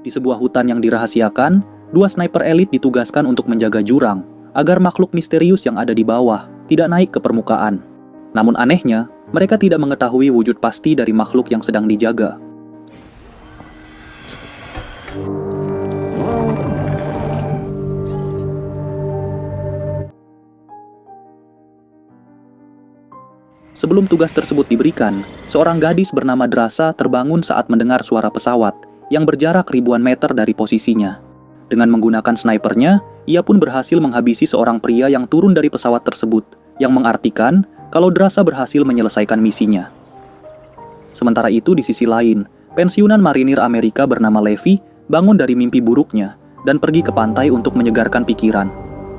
Di sebuah hutan yang dirahasiakan, 2 sniper elit ditugaskan untuk menjaga jurang agar makhluk misterius yang ada di bawah tidak naik ke permukaan. Namun anehnya, mereka tidak mengetahui wujud pasti dari makhluk yang sedang dijaga. Sebelum tugas tersebut diberikan, seorang gadis bernama Drasa terbangun saat mendengar suara pesawat yang berjarak ribuan meter dari posisinya. Dengan menggunakan snipernya, ia pun berhasil menghabisi seorang pria yang turun dari pesawat tersebut, yang mengartikan kalau Drasa berhasil menyelesaikan misinya. Sementara itu di sisi lain, pensiunan marinir Amerika bernama Levi bangun dari mimpi buruknya dan pergi ke pantai untuk menyegarkan pikiran.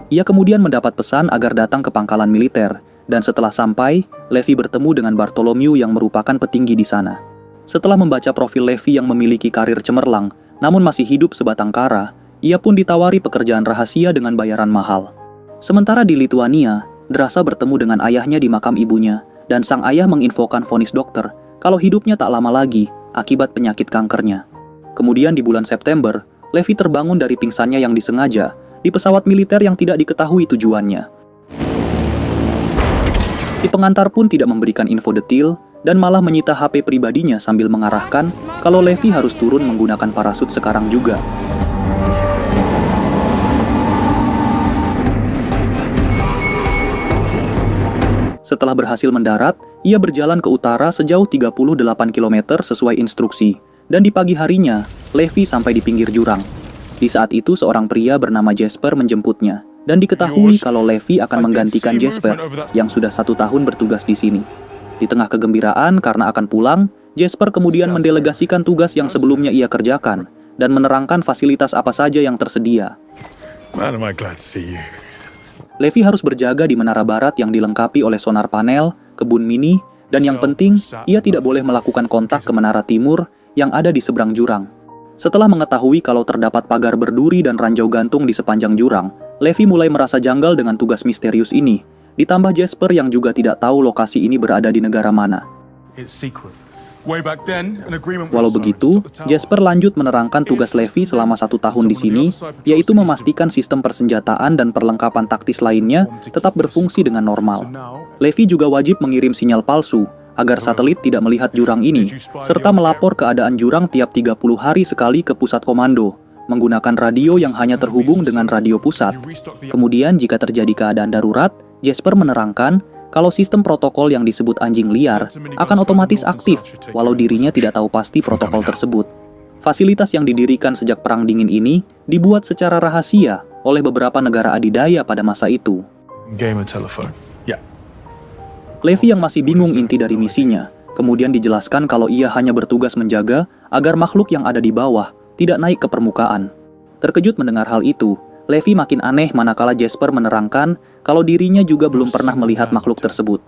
Ia kemudian mendapat pesan agar datang ke pangkalan militer, dan setelah sampai, Levi bertemu dengan Bartholomew yang merupakan petinggi di sana. Setelah membaca profil Levi yang memiliki karir cemerlang, namun masih hidup sebatang kara, ia pun ditawari pekerjaan rahasia dengan bayaran mahal. Sementara di Lituania, Drasa bertemu dengan ayahnya di makam ibunya, dan sang ayah menginfokan vonis dokter kalau hidupnya tak lama lagi akibat penyakit kankernya. Kemudian di bulan September, Levi terbangun dari pingsannya yang disengaja di pesawat militer yang tidak diketahui tujuannya. Si pengantar pun tidak memberikan info detail dan malah menyita HP pribadinya sambil mengarahkan kalau Levi harus turun menggunakan parasut sekarang juga. Setelah berhasil mendarat, ia berjalan ke utara sejauh 38 km sesuai instruksi, dan di pagi harinya, Levi sampai di pinggir jurang. Di saat itu seorang pria bernama Jasper menjemputnya, dan diketahui kalau Levi akan menggantikan Jasper yang sudah 1 tahun bertugas di sini. Di tengah kegembiraan karena akan pulang, Jasper kemudian mendelegasikan tugas yang sebelumnya ia kerjakan dan menerangkan fasilitas apa saja yang tersedia. Levi harus berjaga di menara barat yang dilengkapi oleh sonar panel, kebun mini, dan yang penting, ia tidak boleh melakukan kontak ke menara timur yang ada di seberang jurang. Setelah mengetahui kalau terdapat pagar berduri dan ranjau gantung di sepanjang jurang, Levi mulai merasa janggal dengan tugas misterius ini, ditambah Jasper yang juga tidak tahu lokasi ini berada di negara mana. Walau begitu, Jasper lanjut menerangkan tugas Levi selama 1 tahun di sini, yaitu memastikan sistem persenjataan dan perlengkapan taktis lainnya tetap berfungsi dengan normal. Levi juga wajib mengirim sinyal palsu, agar satelit tidak melihat jurang ini, serta melapor keadaan jurang tiap 30 hari sekali ke pusat komando, menggunakan radio yang hanya terhubung dengan radio pusat. Kemudian jika terjadi keadaan darurat, Jasper menerangkan kalau sistem protokol yang disebut anjing liar akan otomatis aktif, walau dirinya tidak tahu pasti protokol tersebut. Fasilitas yang didirikan sejak Perang Dingin ini dibuat secara rahasia oleh beberapa negara adidaya pada masa itu. Levi yang masih bingung inti dari misinya, kemudian dijelaskan kalau ia hanya bertugas menjaga agar makhluk yang ada di bawah tidak naik ke permukaan. Terkejut mendengar hal itu, Levi makin aneh manakala Jasper menerangkan kalau dirinya juga belum pernah melihat makhluk tersebut.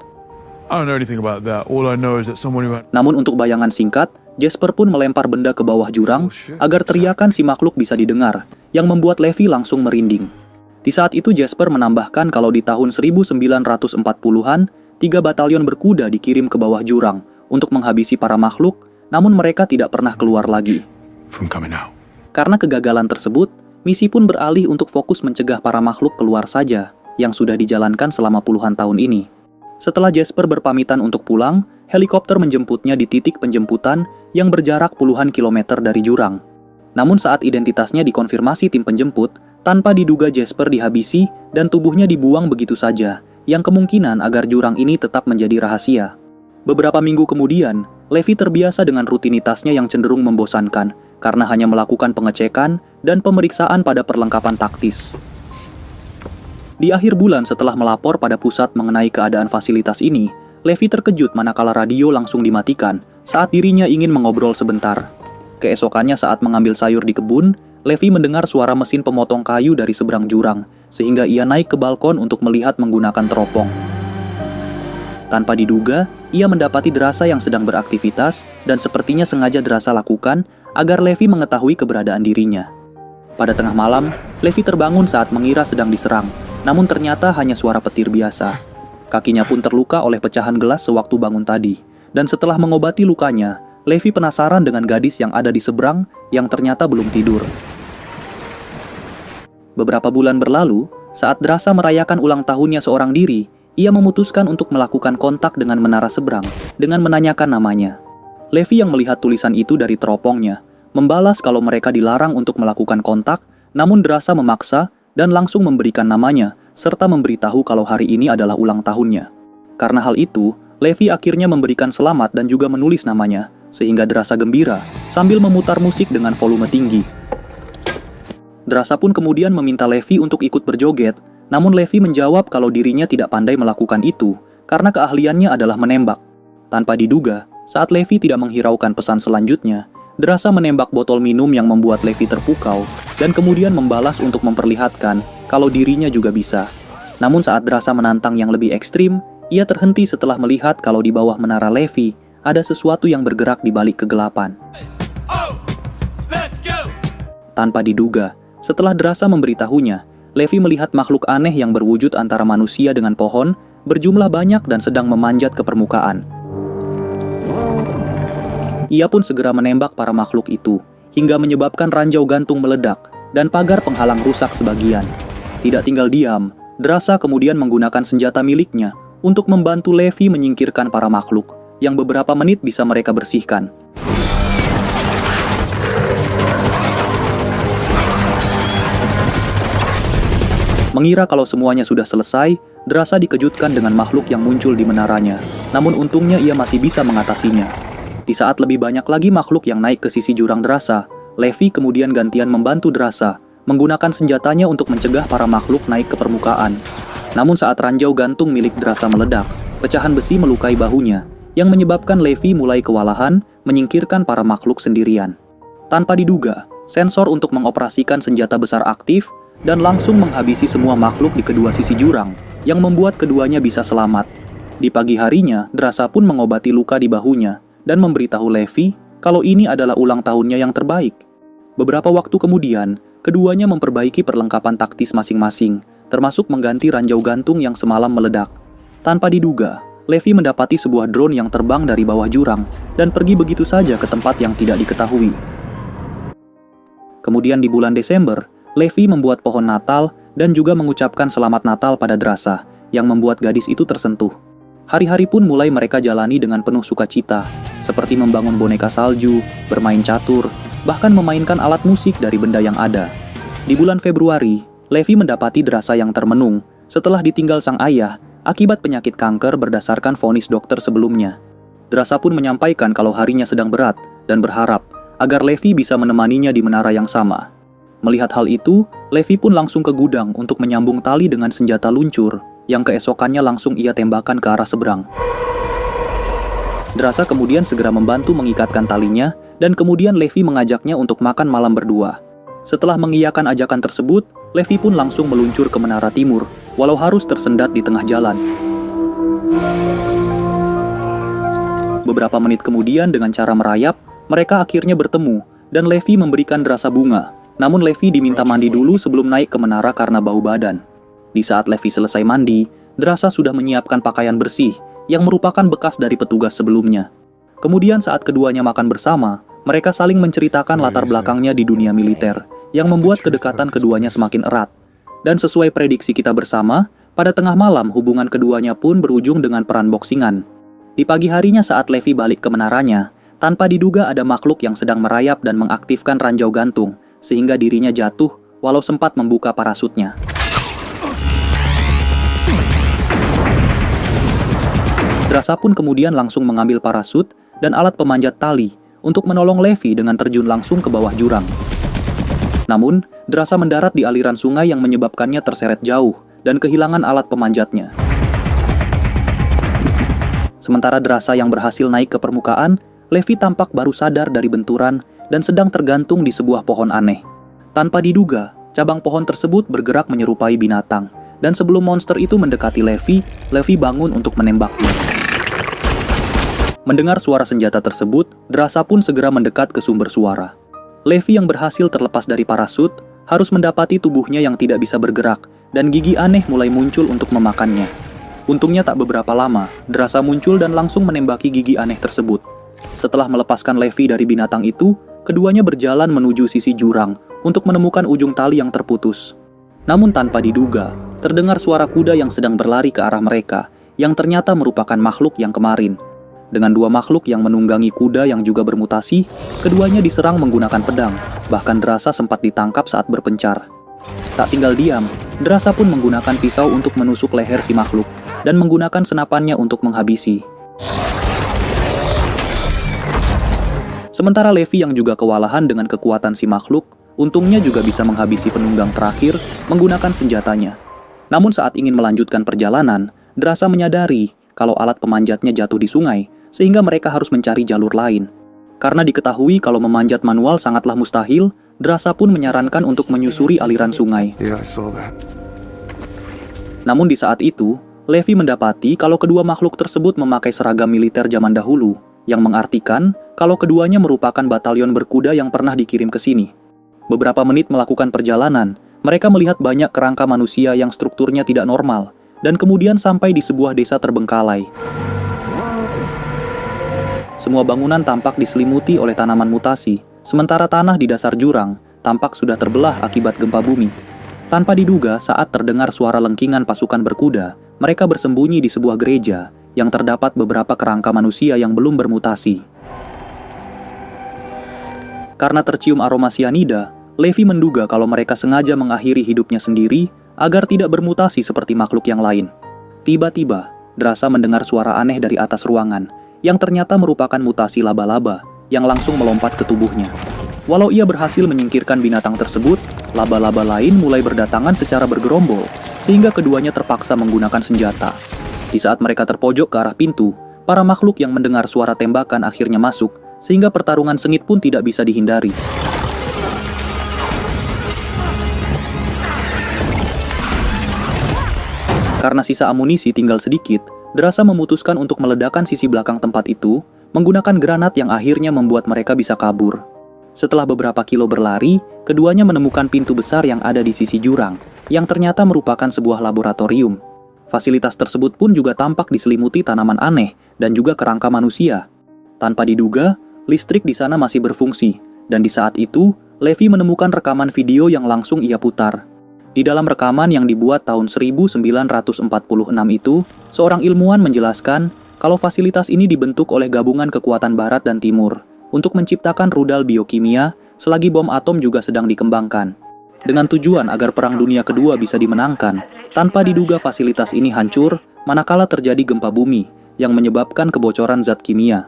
Namun untuk bayangan singkat, Jasper pun melempar benda ke bawah jurang agar teriakan si makhluk bisa didengar, yang membuat Levi langsung merinding. Di saat itu Jasper menambahkan kalau di tahun 1940-an, 3 batalion berkuda dikirim ke bawah jurang untuk menghabisi para makhluk, namun mereka tidak pernah keluar lagi. Karena kegagalan tersebut, misi pun beralih untuk fokus mencegah para makhluk keluar saja, yang sudah dijalankan selama puluhan tahun ini. Setelah Jasper berpamitan untuk pulang, helikopter menjemputnya di titik penjemputan yang berjarak puluhan kilometer dari jurang. Namun saat identitasnya dikonfirmasi tim penjemput, tanpa diduga Jasper dihabisi dan tubuhnya dibuang begitu saja, yang kemungkinan agar jurang ini tetap menjadi rahasia. Beberapa minggu kemudian, Levi terbiasa dengan rutinitasnya yang cenderung membosankan karena hanya melakukan pengecekan dan pemeriksaan pada perlengkapan taktis. Di akhir bulan setelah melapor pada pusat mengenai keadaan fasilitas ini, Levi terkejut manakala radio langsung dimatikan saat dirinya ingin mengobrol sebentar. Keesokannya saat mengambil sayur di kebun, Levi mendengar suara mesin pemotong kayu dari seberang jurang, sehingga ia naik ke balkon untuk melihat menggunakan teropong. Tanpa diduga, ia mendapati Drasa yang sedang beraktivitas dan sepertinya sengaja Drasa lakukan agar Levi mengetahui keberadaan dirinya. Pada tengah malam, Levi terbangun saat mengira sedang diserang, namun ternyata hanya suara petir biasa. Kakinya pun terluka oleh pecahan gelas sewaktu bangun tadi, dan setelah mengobati lukanya, Levi penasaran dengan gadis yang ada di seberang yang ternyata belum tidur. Beberapa bulan berlalu, saat Drasa merayakan ulang tahunnya seorang diri, ia memutuskan untuk melakukan kontak dengan menara seberang dengan menanyakan namanya. Levi yang melihat tulisan itu dari teropongnya, membalas kalau mereka dilarang untuk melakukan kontak, namun Drasa memaksa dan langsung memberikan namanya, serta memberitahu kalau hari ini adalah ulang tahunnya. Karena hal itu, Levi akhirnya memberikan selamat dan juga menulis namanya, sehingga Drasa gembira sambil memutar musik dengan volume tinggi. Drasa pun kemudian meminta Levi untuk ikut berjoget, namun Levi menjawab kalau dirinya tidak pandai melakukan itu karena keahliannya adalah menembak. Tanpa diduga, saat Levi tidak menghiraukan pesan selanjutnya, Drasa menembak botol minum yang membuat Levi terpukau dan kemudian membalas untuk memperlihatkan kalau dirinya juga bisa. Namun saat Drasa menantang yang lebih ekstrim, ia terhenti setelah melihat kalau di bawah menara Levi ada sesuatu yang bergerak di balik kegelapan. Tanpa diduga, setelah Drasa memberitahunya, Levi melihat makhluk aneh yang berwujud antara manusia dengan pohon, berjumlah banyak dan sedang memanjat ke permukaan. Ia pun segera menembak para makhluk itu, hingga menyebabkan ranjau gantung meledak, dan pagar penghalang rusak sebagian. Tidak tinggal diam, Drasa kemudian menggunakan senjata miliknya untuk membantu Levi menyingkirkan para makhluk, yang beberapa menit bisa mereka bersihkan. Mengira kalau semuanya sudah selesai, Drasa dikejutkan dengan makhluk yang muncul di menaranya. Namun untungnya ia masih bisa mengatasinya. Di saat lebih banyak lagi makhluk yang naik ke sisi jurang Drasa, Levi kemudian gantian membantu Drasa, menggunakan senjatanya untuk mencegah para makhluk naik ke permukaan. Namun saat ranjau gantung milik Drasa meledak, pecahan besi melukai bahunya, yang menyebabkan Levi mulai kewalahan menyingkirkan para makhluk sendirian. Tanpa diduga, sensor untuk mengoperasikan senjata besar aktif dan langsung menghabisi semua makhluk di kedua sisi jurang, yang membuat keduanya bisa selamat. Di pagi harinya, Drasa pun mengobati luka di bahunya dan memberitahu Levi kalau ini adalah ulang tahunnya yang terbaik. Beberapa waktu kemudian, keduanya memperbaiki perlengkapan taktis masing-masing, termasuk mengganti ranjau gantung yang semalam meledak. Tanpa diduga, Levi mendapati sebuah drone yang terbang dari bawah jurang dan pergi begitu saja ke tempat yang tidak diketahui. Kemudian di bulan Desember, Levi membuat pohon Natal dan juga mengucapkan selamat Natal pada Drasa, yang membuat gadis itu tersentuh. Hari-hari pun mulai mereka jalani dengan penuh sukacita, seperti membangun boneka salju, bermain catur, bahkan memainkan alat musik dari benda yang ada. Di bulan Februari, Levi mendapati Drasa yang termenung setelah ditinggal sang ayah akibat penyakit kanker berdasarkan vonis dokter sebelumnya. Drasa pun menyampaikan kalau harinya sedang berat dan berharap agar Levi bisa menemaninya di menara yang sama. Melihat hal itu, Levi pun langsung ke gudang untuk menyambung tali dengan senjata luncur yang keesokannya langsung ia tembakan ke arah seberang. Drasa kemudian segera membantu mengikatkan talinya dan kemudian Levi mengajaknya untuk makan malam berdua. Setelah mengiyakan ajakan tersebut, Levi pun langsung meluncur ke menara timur, walau harus tersendat di tengah jalan. Beberapa menit kemudian dengan cara merayap, mereka akhirnya bertemu dan Levi memberikan Drasa bunga. Namun Levi diminta mandi dulu sebelum naik ke menara karena bau badan. Di saat Levi selesai mandi, Drasa sudah menyiapkan pakaian bersih yang merupakan bekas dari petugas sebelumnya. Kemudian saat keduanya makan bersama, mereka saling menceritakan latar belakangnya di dunia militer, yang membuat kedekatan keduanya semakin erat. Dan sesuai prediksi kita bersama, pada tengah malam hubungan keduanya pun berujung dengan peran boksingan. Di pagi harinya saat Levi balik ke menaranya, tanpa diduga ada makhluk yang sedang merayap dan mengaktifkan ranjau gantung, sehingga dirinya jatuh walau sempat membuka parasutnya. Drasa pun kemudian langsung mengambil parasut dan alat pemanjat tali untuk menolong Levi dengan terjun langsung ke bawah jurang. Namun, Drasa mendarat di aliran sungai yang menyebabkannya terseret jauh dan kehilangan alat pemanjatnya. Sementara Drasa yang berhasil naik ke permukaan, Levi tampak baru sadar dari benturan dan sedang tergantung di sebuah pohon aneh. Tanpa diduga, cabang pohon tersebut bergerak menyerupai binatang, dan sebelum monster itu mendekati Levi, Levi bangun untuk menembaknya. Mendengar suara senjata tersebut, Drasa pun segera mendekat ke sumber suara. Levi yang berhasil terlepas dari parasut, harus mendapati tubuhnya yang tidak bisa bergerak, dan gigi aneh mulai muncul untuk memakannya. Untungnya tak beberapa lama, Drasa muncul dan langsung menembaki gigi aneh tersebut. Setelah melepaskan Levi dari binatang itu, keduanya berjalan menuju sisi jurang untuk menemukan ujung tali yang terputus. Namun tanpa diduga, terdengar suara kuda yang sedang berlari ke arah mereka, yang ternyata merupakan makhluk yang kemarin. Dengan dua makhluk yang menunggangi kuda yang juga bermutasi, keduanya diserang menggunakan pedang, bahkan Drasa sempat ditangkap saat berpencar. Tak tinggal diam, Drasa pun menggunakan pisau untuk menusuk leher si makhluk, dan menggunakan senapannya untuk menghabisi. Sementara Levi yang juga kewalahan dengan kekuatan si makhluk, untungnya juga bisa menghabisi penunggang terakhir menggunakan senjatanya. Namun saat ingin melanjutkan perjalanan, Drasa menyadari kalau alat pemanjatnya jatuh di sungai, sehingga mereka harus mencari jalur lain. Karena diketahui kalau memanjat manual sangatlah mustahil, Drasa pun menyarankan untuk menyusuri aliran sungai. Namun di saat itu, Levi mendapati kalau kedua makhluk tersebut memakai seragam militer zaman dahulu, yang mengartikan kalau keduanya merupakan batalion berkuda yang pernah dikirim ke sini. Beberapa menit melakukan perjalanan, mereka melihat banyak kerangka manusia yang strukturnya tidak normal, dan kemudian sampai di sebuah desa terbengkalai. Semua bangunan tampak diselimuti oleh tanaman mutasi, sementara tanah di dasar jurang tampak sudah terbelah akibat gempa bumi. Tanpa diduga, saat terdengar suara lengkingan pasukan berkuda, mereka bersembunyi di sebuah gereja yang terdapat beberapa kerangka manusia yang belum bermutasi. Karena tercium aroma sianida, Levi menduga kalau mereka sengaja mengakhiri hidupnya sendiri agar tidak bermutasi seperti makhluk yang lain. Tiba-tiba, Drasa mendengar suara aneh dari atas ruangan, yang ternyata merupakan mutasi laba-laba yang langsung melompat ke tubuhnya. Walau ia berhasil menyingkirkan binatang tersebut, laba-laba lain mulai berdatangan secara bergerombol, sehingga keduanya terpaksa menggunakan senjata. Di saat mereka terpojok ke arah pintu, para makhluk yang mendengar suara tembakan akhirnya masuk, sehingga pertarungan sengit pun tidak bisa dihindari. Karena sisa amunisi tinggal sedikit, Drasa memutuskan untuk meledakkan sisi belakang tempat itu, menggunakan granat yang akhirnya membuat mereka bisa kabur. Setelah beberapa kilo berlari, keduanya menemukan pintu besar yang ada di sisi jurang, yang ternyata merupakan sebuah laboratorium. Fasilitas tersebut pun juga tampak diselimuti tanaman aneh dan juga kerangka manusia. Tanpa diduga, listrik di sana masih berfungsi, dan di saat itu, Levi menemukan rekaman video yang langsung ia putar. Di dalam rekaman yang dibuat tahun 1946 itu, seorang ilmuwan menjelaskan kalau fasilitas ini dibentuk oleh gabungan kekuatan barat dan timur untuk menciptakan rudal biokimia selagi bom atom juga sedang dikembangkan. Dengan tujuan agar Perang Dunia Kedua bisa dimenangkan, tanpa diduga fasilitas ini hancur manakala terjadi gempa bumi yang menyebabkan kebocoran zat kimia.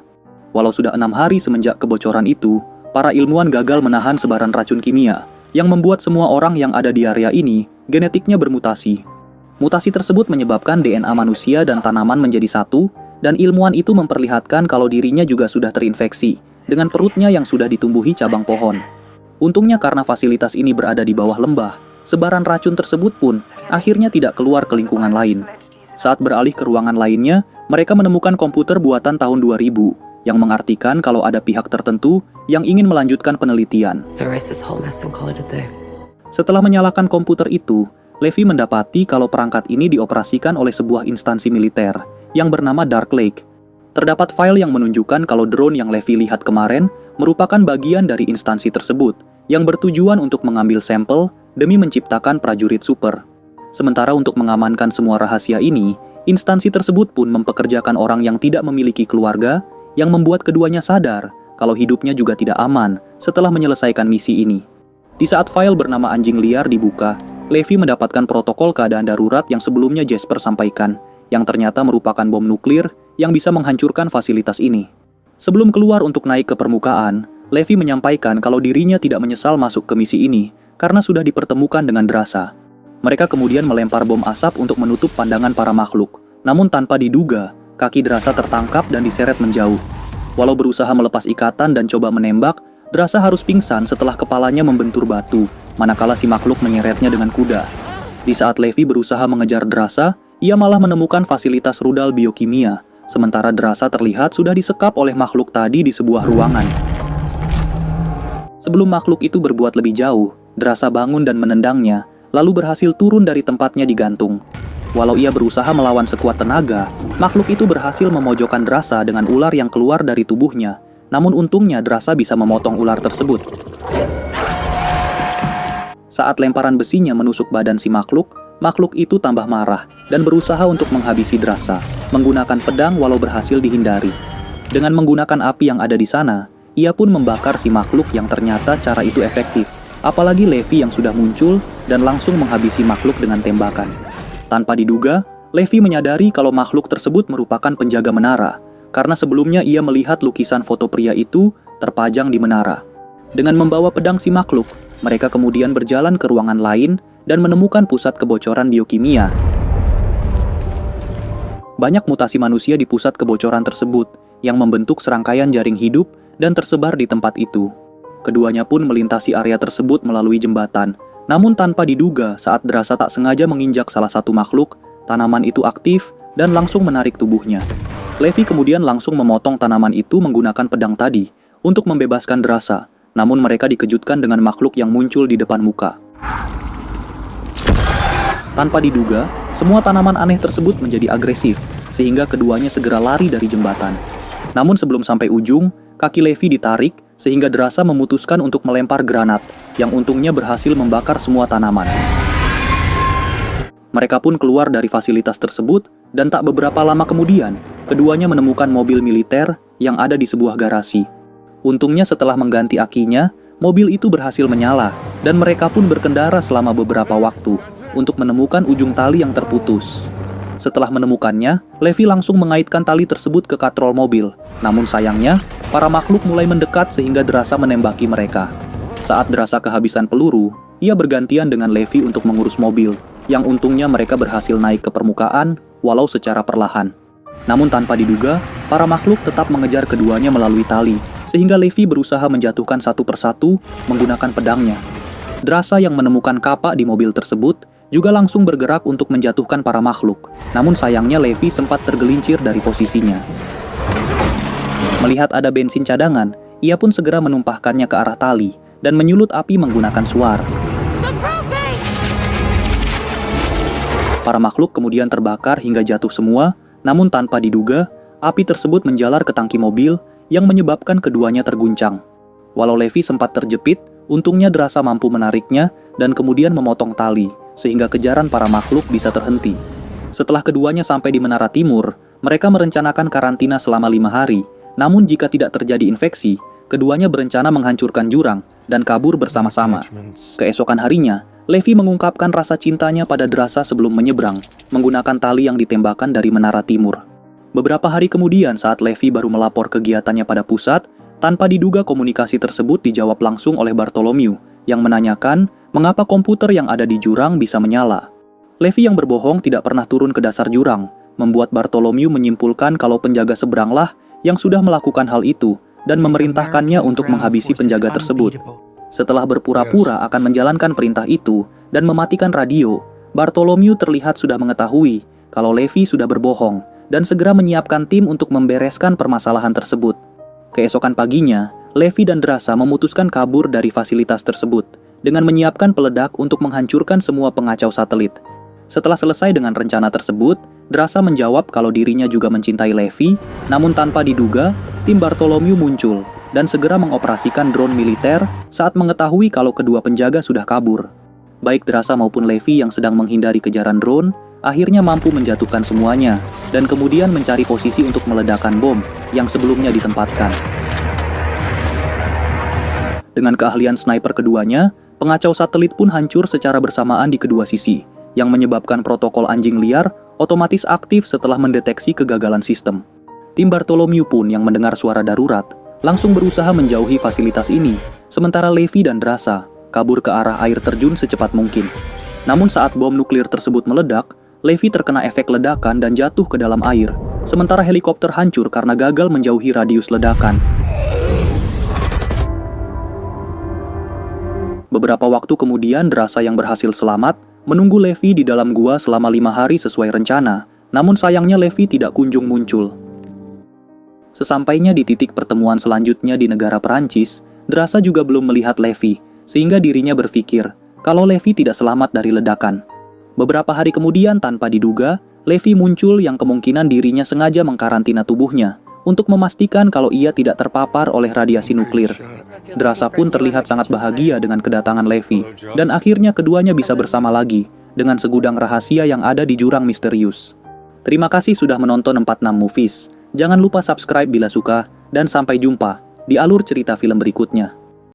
Walau sudah 6 hari semenjak kebocoran itu, para ilmuwan gagal menahan sebaran racun kimia yang membuat semua orang yang ada di area ini genetiknya bermutasi. Mutasi tersebut menyebabkan DNA manusia dan tanaman menjadi satu, dan ilmuwan itu memperlihatkan kalau dirinya juga sudah terinfeksi dengan perutnya yang sudah ditumbuhi cabang pohon. Untungnya karena fasilitas ini berada di bawah lembah, sebaran racun tersebut pun akhirnya tidak keluar ke lingkungan lain. Saat beralih ke ruangan lainnya, mereka menemukan komputer buatan tahun 2000, yang mengartikan kalau ada pihak tertentu yang ingin melanjutkan penelitian. Setelah menyalakan komputer itu, Levi mendapati kalau perangkat ini dioperasikan oleh sebuah instansi militer yang bernama Dark Lake. Terdapat file yang menunjukkan kalau drone yang Levi lihat kemarin merupakan bagian dari instansi tersebut yang bertujuan untuk mengambil sampel demi menciptakan prajurit super. Sementara untuk mengamankan semua rahasia ini, instansi tersebut pun mempekerjakan orang yang tidak memiliki keluarga yang membuat keduanya sadar kalau hidupnya juga tidak aman setelah menyelesaikan misi ini. Di saat file bernama Anjing Liar dibuka, Levi mendapatkan protokol keadaan darurat yang sebelumnya Jasper sampaikan, yang ternyata merupakan bom nuklir yang bisa menghancurkan fasilitas ini. Sebelum keluar untuk naik ke permukaan, Levi menyampaikan kalau dirinya tidak menyesal masuk ke misi ini karena sudah dipertemukan dengan Drasa. Mereka kemudian melempar bom asap untuk menutup pandangan para makhluk, namun tanpa diduga, kaki Drasa tertangkap dan diseret menjauh. Walau berusaha melepas ikatan dan coba menembak, Drasa harus pingsan setelah kepalanya membentur batu, manakala si makhluk menyeretnya dengan kuda. Di saat Levi berusaha mengejar Drasa, ia malah menemukan fasilitas rudal biokimia, sementara Drasa terlihat sudah disekap oleh makhluk tadi di sebuah ruangan. Sebelum makhluk itu berbuat lebih jauh, Drasa bangun dan menendangnya, lalu berhasil turun dari tempatnya digantung. Walau ia berusaha melawan sekuat tenaga, makhluk itu berhasil memojokkan Drasa dengan ular yang keluar dari tubuhnya. Namun untungnya Drasa bisa memotong ular tersebut. Saat lemparan besinya menusuk badan si makhluk itu tambah marah dan berusaha untuk menghabisi Drasa, menggunakan pedang walau berhasil dihindari. Dengan menggunakan api yang ada di sana, ia pun membakar si makhluk yang ternyata cara itu efektif. Apalagi Levi yang sudah muncul dan langsung menghabisi makhluk dengan tembakan. Tanpa diduga, Levi menyadari kalau makhluk tersebut merupakan penjaga menara, karena sebelumnya ia melihat lukisan foto pria itu terpajang di menara. Dengan membawa pedang si makhluk, mereka kemudian berjalan ke ruangan lain dan menemukan pusat kebocoran biokimia. Banyak mutasi manusia di pusat kebocoran tersebut yang membentuk serangkaian jaring hidup dan tersebar di tempat itu. Keduanya pun melintasi area tersebut melalui jembatan. Namun tanpa diduga, saat Drasa tak sengaja menginjak salah satu makhluk, tanaman itu aktif dan langsung menarik tubuhnya. Levi kemudian langsung memotong tanaman itu menggunakan pedang tadi untuk membebaskan Drasa. Namun mereka dikejutkan dengan makhluk yang muncul di depan muka. Tanpa diduga, semua tanaman aneh tersebut menjadi agresif, sehingga keduanya segera lari dari jembatan. Namun sebelum sampai ujung, kaki Levi ditarik, sehingga Drasa memutuskan untuk melempar granat, yang untungnya berhasil membakar semua tanaman. Mereka pun keluar dari fasilitas tersebut, dan tak beberapa lama kemudian, keduanya menemukan mobil militer yang ada di sebuah garasi. Untungnya setelah mengganti akinya, mobil itu berhasil menyala, dan mereka pun berkendara selama beberapa waktu untuk menemukan ujung tali yang terputus. Setelah menemukannya, Levi langsung mengaitkan tali tersebut ke katrol mobil. Namun sayangnya, para makhluk mulai mendekat sehingga Drasa menembaki mereka. Saat Drasa kehabisan peluru, ia bergantian dengan Levi untuk mengurus mobil, yang untungnya mereka berhasil naik ke permukaan, walau secara perlahan. Namun tanpa diduga, para makhluk tetap mengejar keduanya melalui tali, sehingga Levi berusaha menjatuhkan satu persatu menggunakan pedangnya. Drasa yang menemukan kapak di mobil tersebut juga langsung bergerak untuk menjatuhkan para makhluk. Namun sayangnya Levi sempat tergelincir dari posisinya. Melihat ada bensin cadangan, ia pun segera menumpahkannya ke arah tali dan menyulut api menggunakan suar. Para makhluk kemudian terbakar hingga jatuh semua, namun tanpa diduga, api tersebut menjalar ke tangki mobil yang menyebabkan keduanya terguncang. Walau Levi sempat terjepit, untungnya Drasa mampu menariknya dan kemudian memotong tali, sehingga kejaran para makhluk bisa terhenti. Setelah keduanya sampai di Menara Timur, mereka merencanakan karantina selama 5 hari. Namun jika tidak terjadi infeksi, keduanya berencana menghancurkan jurang dan kabur bersama-sama. Keesokan harinya, Levi mengungkapkan rasa cintanya pada Drasa sebelum menyeberang, menggunakan tali yang ditembakkan dari Menara Timur. Beberapa hari kemudian saat Levi baru melapor kegiatannya pada pusat, tanpa diduga komunikasi tersebut dijawab langsung oleh Bartholomew, yang menanyakan mengapa komputer yang ada di jurang bisa menyala. Levi yang berbohong tidak pernah turun ke dasar jurang, membuat Bartholomew menyimpulkan kalau penjaga seberanglah yang sudah melakukan hal itu dan memerintahkannya untuk menghabisi penjaga tersebut. Setelah berpura-pura akan menjalankan perintah itu dan mematikan radio, Bartholomew terlihat sudah mengetahui kalau Levi sudah berbohong dan segera menyiapkan tim untuk membereskan permasalahan tersebut. Keesokan paginya, Levi dan Drasa memutuskan kabur dari fasilitas tersebut dengan menyiapkan peledak untuk menghancurkan semua pengacau satelit. Setelah selesai dengan rencana tersebut, Drasa menjawab kalau dirinya juga mencintai Levi, namun tanpa diduga, tim Bartholomew muncul dan segera mengoperasikan drone militer saat mengetahui kalau kedua penjaga sudah kabur. Baik Drasa maupun Levi yang sedang menghindari kejaran drone, akhirnya mampu menjatuhkan semuanya dan kemudian mencari posisi untuk meledakkan bom yang sebelumnya ditempatkan. Dengan keahlian sniper keduanya, pengacau satelit pun hancur secara bersamaan di kedua sisi, yang menyebabkan protokol anjing liar otomatis aktif setelah mendeteksi kegagalan sistem. Tim Bartholomew pun yang mendengar suara darurat, langsung berusaha menjauhi fasilitas ini, sementara Levi dan Drasa kabur ke arah air terjun secepat mungkin. Namun saat bom nuklir tersebut meledak, Levi terkena efek ledakan dan jatuh ke dalam air, sementara helikopter hancur karena gagal menjauhi radius ledakan. Beberapa waktu kemudian, Drasa yang berhasil selamat menunggu Levi di dalam gua selama 5 hari sesuai rencana, namun sayangnya Levi tidak kunjung muncul. Sesampainya di titik pertemuan selanjutnya di negara Perancis, Drasa juga belum melihat Levi, sehingga dirinya berpikir kalau Levi tidak selamat dari ledakan. Beberapa hari kemudian, tanpa diduga, Levi muncul yang kemungkinan dirinya sengaja mengkarantina tubuhnya untuk memastikan kalau ia tidak terpapar oleh radiasi nuklir. Drasa pun terlihat sangat bahagia dengan kedatangan Levi, dan akhirnya keduanya bisa bersama lagi dengan segudang rahasia yang ada di jurang misterius. Terima kasih sudah menonton 46 Movies. Jangan lupa subscribe bila suka, dan sampai jumpa di alur cerita film berikutnya.